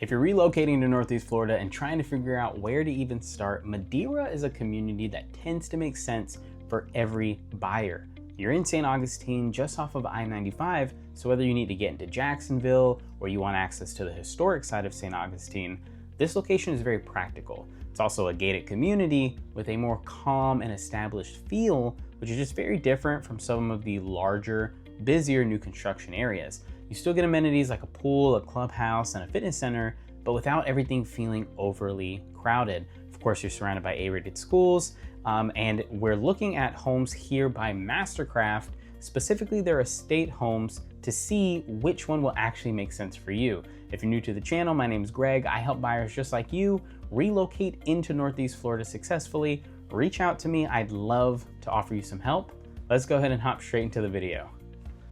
If you're relocating to Northeast Florida and trying to figure out where to even start, Madeira is a community that tends to make sense for every buyer. You're in St. Augustine, just off of I-95, so whether you need to get into Jacksonville or you want access to the historic side of St. Augustine, this location is very practical. It's also a gated community with a more calm and established feel, which is just very different from some of the larger, busier new construction areas. You still get amenities like a pool, a clubhouse, and a fitness center, but without everything feeling overly crowded. Of course, you're surrounded by A-rated schools, and we're looking at homes here by Mastercraft, specifically their estate homes, to see which one will actually make sense for you. If you're new to the channel, my name is Greg. I help buyers just like you relocate into Northeast Florida successfully. Reach out to me. I'd love to offer you some help. Let's go ahead and hop straight into the video.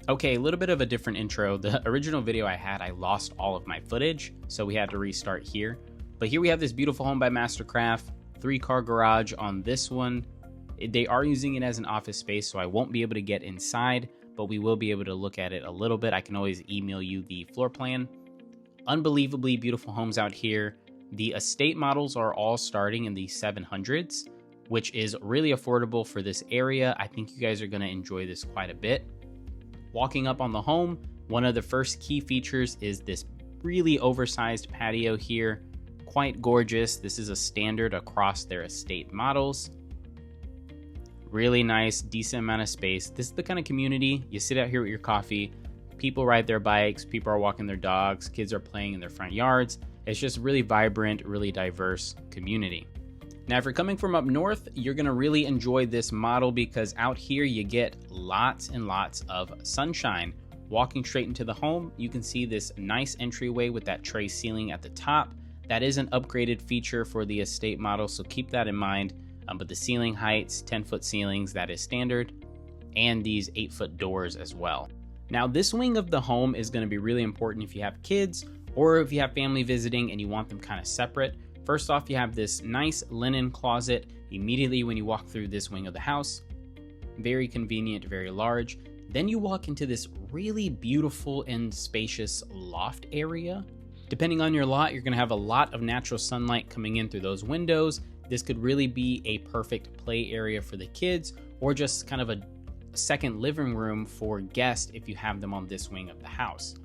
Okay, a little bit of a different intro. The original video I had, I lost all of my footage, so we had to restart here. But here we have this beautiful home by Mastercraft, 3-car garage on this one. They are using it as an office space, so I won't be able to get inside, but we will be able to look at it a little bit. I can always email you the floor plan. Unbelievably beautiful homes out here. The estate models are all starting in the 700s, which is really affordable for this area. I think you guys are gonna enjoy this quite a bit. Walking up on the home, one of the first key features is this really oversized patio here. Quite gorgeous. This is a standard across their estate models. Really nice, decent amount of space. This is the kind of community you sit out here with your coffee, people ride their bikes, people are walking their dogs, kids are playing in their front yards. It's just really vibrant, really diverse community. Now, if you're coming from up north, you're gonna really enjoy this model because out here you get lots and lots of sunshine. Walking straight into the home, you can see this nice entryway with that tray ceiling at the top. That is an upgraded feature for the estate model, so keep that in mind. But the ceiling heights, 10-foot ceilings, that is standard, and these 8-foot doors as well. Now, this wing of the home is gonna be really important if you have kids or if you have family visiting and you want them kind of separate. First off, you have this nice linen closet immediately when you walk through this wing of the house. Very convenient, very large. Then you walk into this really beautiful and spacious loft area. Depending on your lot, you're gonna have a lot of natural sunlight coming in through those windows. This could really be a perfect play area for the kids or just kind of a second living room for guests if you have them on this wing of the house.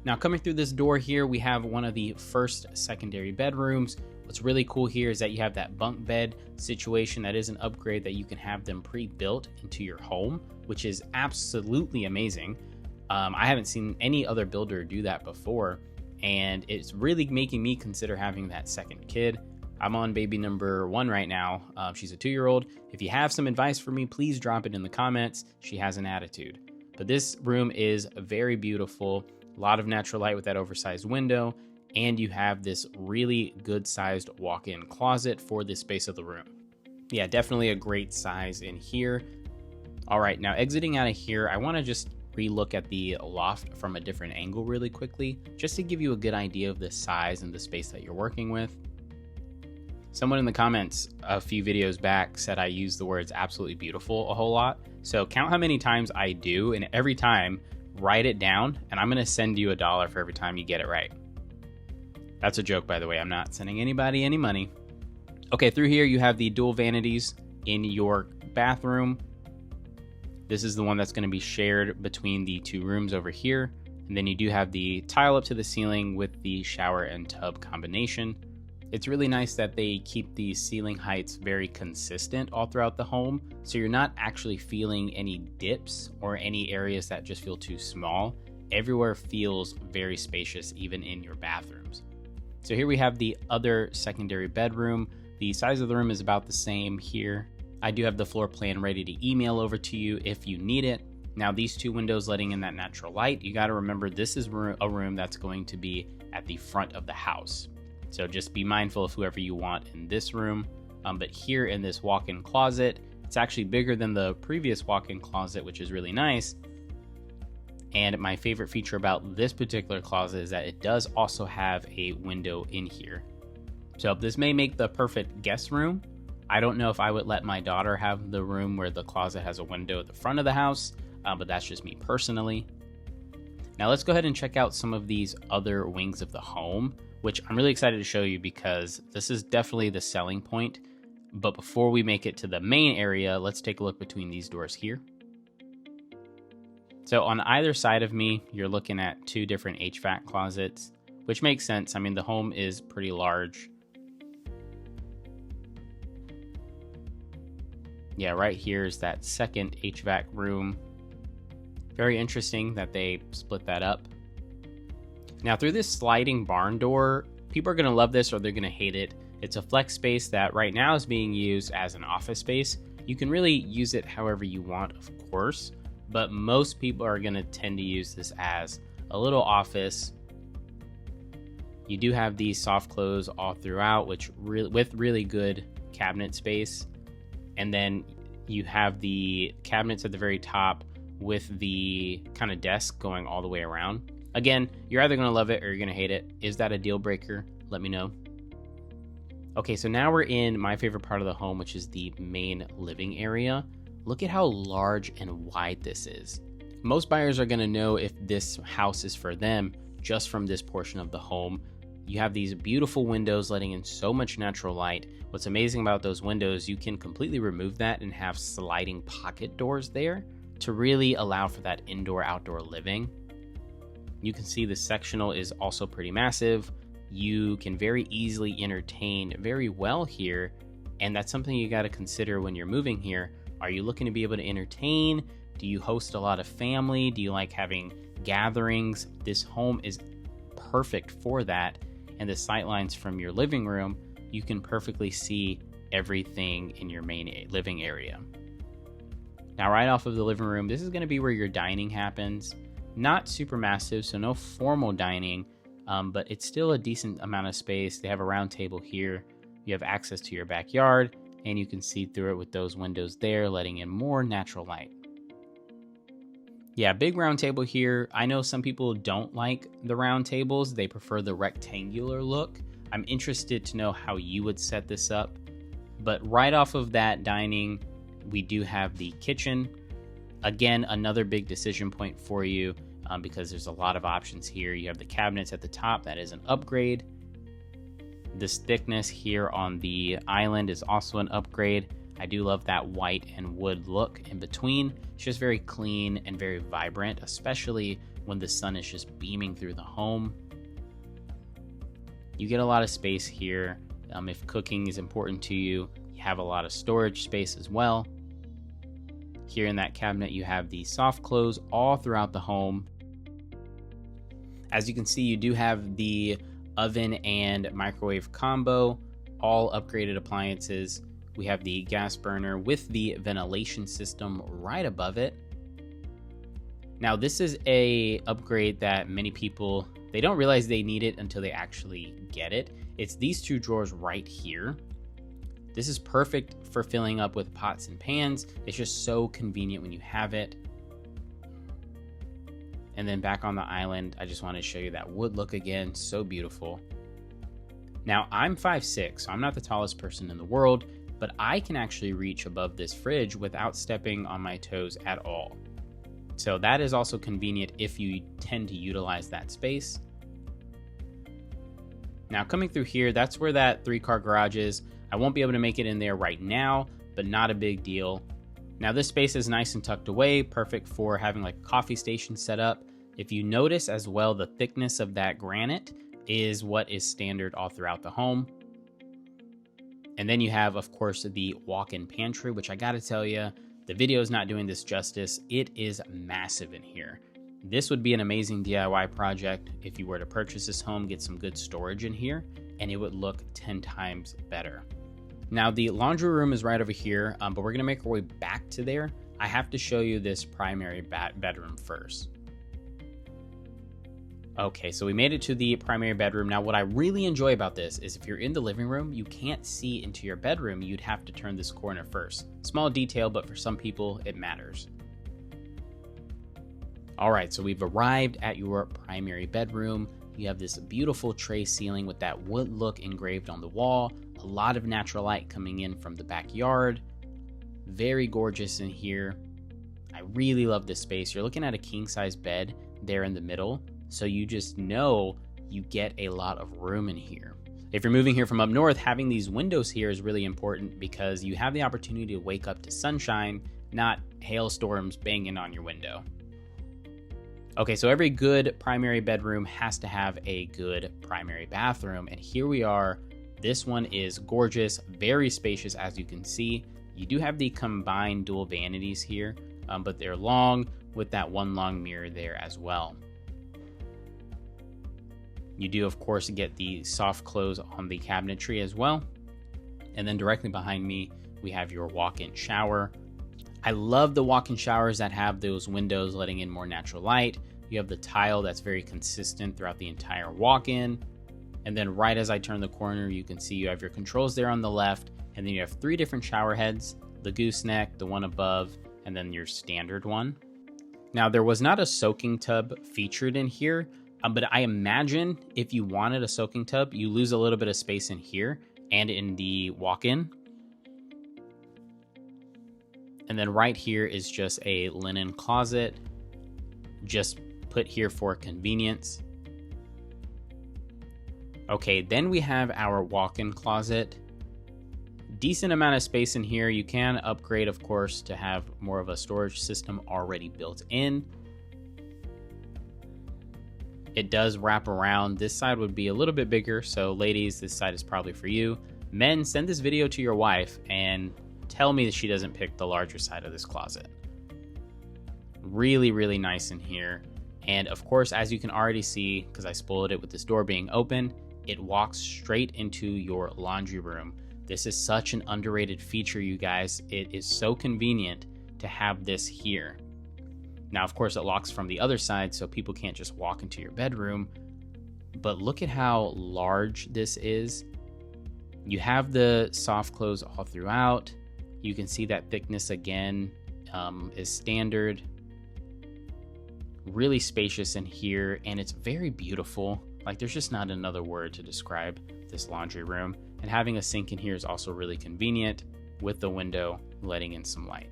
Now, coming through this door here, we have one of the first secondary bedrooms. What's really cool here is that you have that bunk bed situation. That is an upgrade that you can have them pre-built into your home, which is absolutely amazing. I haven't seen any other builder do that before, and it's really making me consider having that second kid. I'm on baby number 1 right now. She's a 2-year-old. If you have some advice for me, please drop it in the comments. She has an attitude. But this room is very beautiful. A lot of natural light with that oversized window, and you have this really good sized walk-in closet for this space of the room. Yeah, definitely a great size in here. All right, now exiting out of here, I wanna just relook at the loft from a different angle really quickly, just to give you a good idea of the size and the space that you're working with. Someone in the comments a few videos back said I use the words absolutely beautiful a whole lot. So count how many times I do, and every time, write it down, and I'm gonna send you $1 for every time you get it right. That's a joke, by the way. I'm not sending anybody any money. Okay, through here you have the dual vanities in your bathroom. This is the one that's gonna be shared between the 2 rooms over here. And then you do have the tile up to the ceiling with the shower and tub combination. It's really nice that they keep the ceiling heights very consistent all throughout the home, so you're not actually feeling any dips or any areas that just feel too small. Everywhere feels very spacious, even in your bathrooms. So here we have the other secondary bedroom. The size of the room is about the same here. I do have the floor plan ready to email over to you if you need it. Now, these 2 windows letting in that natural light, you gotta remember this is a room that's going to be at the front of the house. So just be mindful of whoever you want in this room. But here in this walk-in closet, it's actually bigger than the previous walk-in closet, which is really nice. And my favorite feature about this particular closet is that it does also have a window in here. So this may make the perfect guest room. I don't know if I would let my daughter have the room where the closet has a window at the front of the house, but that's just me personally. Now let's go ahead and check out some of these other wings of the home, which I'm really excited to show you because this is definitely the selling point. But before we make it to the main area, let's take a look between these doors here. So on either side of me, you're looking at two different HVAC closets, which makes sense. I mean, the home is pretty large. Yeah, right here is that second HVAC room. Very interesting that they split that up. Now through this sliding barn door, people are gonna love this or they're gonna hate it. It's a flex space that right now is being used as an office space. You can really use it however you want, of course, but most people are gonna tend to use this as a little office. You do have these soft close all throughout, with really good cabinet space. And then you have the cabinets at the very top with the kind of desk going all the way around. Again, you're either gonna love it or you're gonna hate it. Is that a deal breaker? Let me know. Okay, so now we're in my favorite part of the home, which is the main living area. Look at how large and wide this is. Most buyers are gonna know if this house is for them just from this portion of the home. You have these beautiful windows letting in so much natural light. What's amazing about those windows, you can completely remove that and have sliding pocket doors there to really allow for that indoor-outdoor living. You can see the sectional is also pretty massive. You can very easily entertain very well here, and that's something you got to consider when you're moving here. Are you looking to be able to entertain? Do you host a lot of family? Do you like having gatherings? This home is perfect for that. And the sightlines from your living room, you can perfectly see everything in your main living area. Now, right off of the living room, this is going to be where your dining happens. Not super massive, so no formal dining, but it's still a decent amount of space. They have a round table here. You have access to your backyard, and you can see through it with those windows there, letting in more natural light. Yeah, big round table here. I know some people don't like the round tables. They prefer the rectangular look. I'm interested to know how you would set this up. But right off of that dining, we do have the kitchen. Again, another big decision point for you because there's a lot of options here. You have the cabinets at the top. That is an upgrade. This thickness here on the island is also an upgrade. I do love that white and wood look in between. It's just very clean and very vibrant, especially when the sun is just beaming through the home. You get a lot of space here. If cooking is important to you, you have a lot of storage space as well. Here in that cabinet, you have the soft close all throughout the home. As you can see, you do have the oven and microwave combo, all upgraded appliances. We have the gas burner with the ventilation system right above it. Now, this is a upgrade that many people, they don't realize they need it until they actually get it. It's these two drawers right here. This is perfect for filling up with pots and pans. It's just so convenient when you have it. And then back on the island, I just wanted to show you that wood look again. So beautiful. Now, I'm 5'6", so I'm not the tallest person in the world, but I can actually reach above this fridge without stepping on my toes at all. So that is also convenient if you tend to utilize that space. Now coming through here, that's where that 3-car garage is. I won't be able to make it in there right now, but not a big deal. Now this space is nice and tucked away, perfect for having like a coffee station set up. If you notice as well, the thickness of that granite is what is standard all throughout the home. And then you have, of course, the walk-in pantry, which I gotta tell you, the video is not doing this justice. It is massive in here. This would be an amazing DIY project if you were to purchase this home, get some good storage in here, and it would look 10 times better. Now, the laundry room is right over here, but we're gonna make our way back to there. I have to show you this primary bedroom first. Okay, so we made it to the primary bedroom. Now, what I really enjoy about this is if you're in the living room, you can't see into your bedroom. You'd have to turn this corner first. Small detail, but for some people, it matters. All right, so we've arrived at your primary bedroom. You have this beautiful tray ceiling with that wood look engraved on the wall. A lot of natural light coming in from the backyard. Very gorgeous in here. I really love this space. You're looking at a king-size bed there in the middle. So you just know you get a lot of room in here. If you're moving here from up north, having these windows here is really important because you have the opportunity to wake up to sunshine, not hailstorms banging on your window. Okay, so every good primary bedroom has to have a good primary bathroom, and here we are. This one is gorgeous, very spacious, as you can see. You do have the combined dual vanities here, but they're long with that one long mirror there as well. You do, of course, get the soft close on the cabinetry as well. And then directly behind me, we have your walk-in shower. I love the walk-in showers that have those windows letting in more natural light. You have the tile that's very consistent throughout the entire walk-in. And then right as I turn the corner, you can see you have your controls there on the left. And then you have 3 different shower heads, the gooseneck, the one above, and then your standard one. Now, there was not a soaking tub featured in here, but I imagine if you wanted a soaking tub, you lose a little bit of space in here and in the walk-in. And then right here is just a linen closet, just put here for convenience. Okay, then we have our walk-in closet. Decent amount of space in here. You can upgrade, of course, to have more of a storage system already built in. It does wrap around. This side would be a little bit bigger, so ladies, this side is probably for you. Men, send this video to your wife and tell me that she doesn't pick the larger side of this closet. Really, really nice in here. And of course, as you can already see, because I spoiled it with this door being open, it walks straight into your laundry room. This is such an underrated feature, you guys. It is so convenient to have this here. Now, of course, it locks from the other side, so people can't just walk into your bedroom. But look at how large this is. You have the soft close all throughout. You can see that thickness again is standard. Really spacious in here, and it's very beautiful. Like, there's just not another word to describe this laundry room. And having a sink in here is also really convenient with the window letting in some light.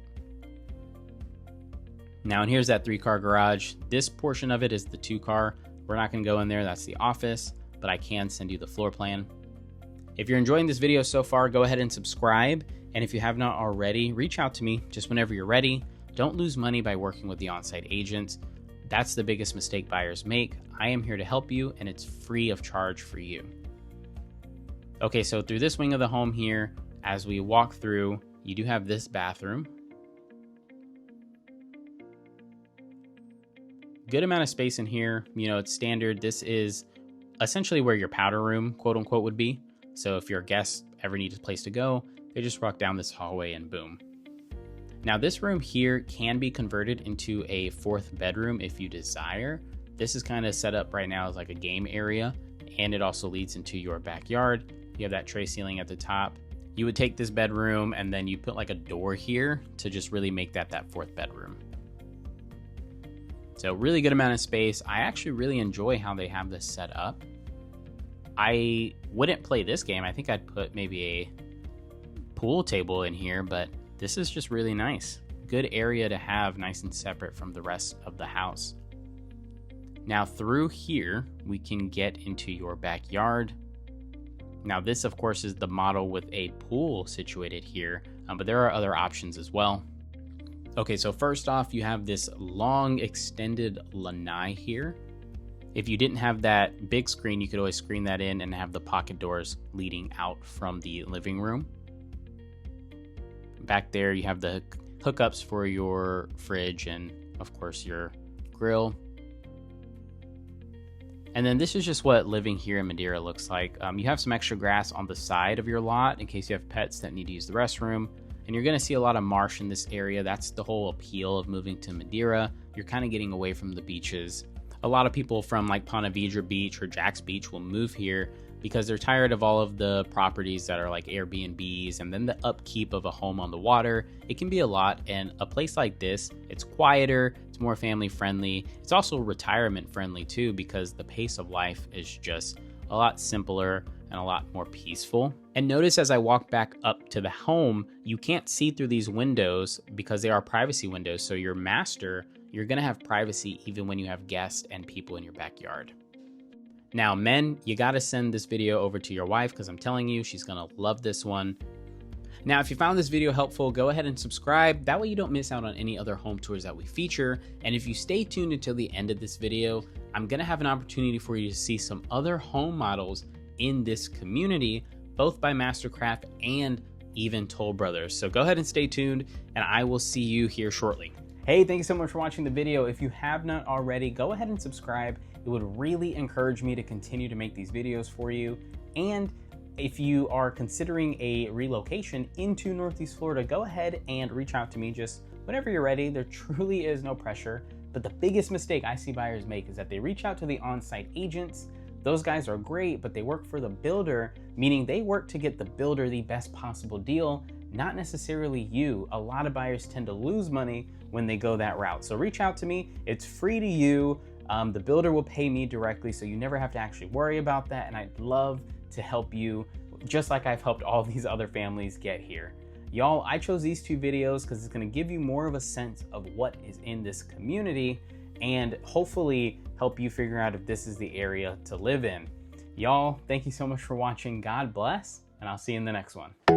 Now, and here's that 3-car garage. This portion of it is the 2-car. We're not gonna go in there, that's the office, but I can send you the floor plan. If you're enjoying this video so far, go ahead and subscribe. And if you have not already, reach out to me just whenever you're ready. Don't lose money by working with the on-site agents. That's the biggest mistake buyers make. I am here to help you, and it's free of charge for you. Okay, so through this wing of the home here, as we walk through, you do have this bathroom. Good amount of space in here. You know, it's standard. This is essentially where your powder room, quote unquote, would be. So if your guests ever need a place to go, they just walk down this hallway and boom. Now, this room here can be converted into a 4th bedroom if you desire. This is kind of set up right now as like a game area, and it also leads into your backyard. You have that tray ceiling at the top. You would take this bedroom and then you put like a door here to just really make that 4th bedroom. So really good amount of space. I actually really enjoy how they have this set up. I wouldn't play this game. I think I'd put maybe a pool table in here, but this is just really nice. Good area to have, nice and separate from the rest of the house. Now through here, we can get into your backyard. Now this, of course, is the model with a pool situated here, but there are other options as well. Okay, so first off, you have this long extended lanai here. If you didn't have that big screen, you could always screen that in and have the pocket doors leading out from the living room. Back there, you have the hookups for your fridge and, of course, your grill. And then this is just what living here in Madeira looks like. You have some extra grass on the side of your lot in case you have pets that need to use the restroom. And you're going to see a lot of marsh in this area. That's the whole appeal of moving to Madeira. You're kind of getting away from the beaches. A lot of people from like Ponte Vedra Beach or Jack's Beach will move here because they're tired of all of the properties that are like Airbnbs and then the upkeep of a home on the water. It can be a lot, and a place like this, it's quieter, it's more family friendly. It's also retirement friendly too because the pace of life is just a lot simpler and a lot more peaceful. And notice as I walk back up to the home, you can't see through these windows because they are privacy windows. So your master you're gonna have privacy even when you have guests and people in your backyard. Now, men, you gotta send this video over to your wife because I'm telling you, she's gonna love this one. Now, if you found this video helpful, go ahead and subscribe. That way you don't miss out on any other home tours that we feature. And if you stay tuned until the end of this video, I'm gonna have an opportunity for you to see some other home models in this community, both by Mastercraft and even Toll Brothers. So go ahead and stay tuned, and I will see you here shortly. Hey, thank you so much for watching the video. If you have not already, go ahead and subscribe. It would really encourage me to continue to make these videos for you. And if you are considering a relocation into Northeast Florida, go ahead and reach out to me just whenever you're ready. There truly is no pressure. But the biggest mistake I see buyers make is that they reach out to the on-site agents. Those guys are great, but they work for the builder, meaning they work to get the builder the best possible deal, not necessarily you. A lot of buyers tend to lose money when they go that route. So reach out to me. It's free to you. The builder will pay me directly, so you never have to actually worry about that. And I'd love to help you, just like I've helped all these other families get here. Y'all, I chose these two videos because it's gonna give you more of a sense of what is in this community and hopefully help you figure out if this is the area to live in. Y'all, thank you so much for watching. God bless, and I'll see you in the next one.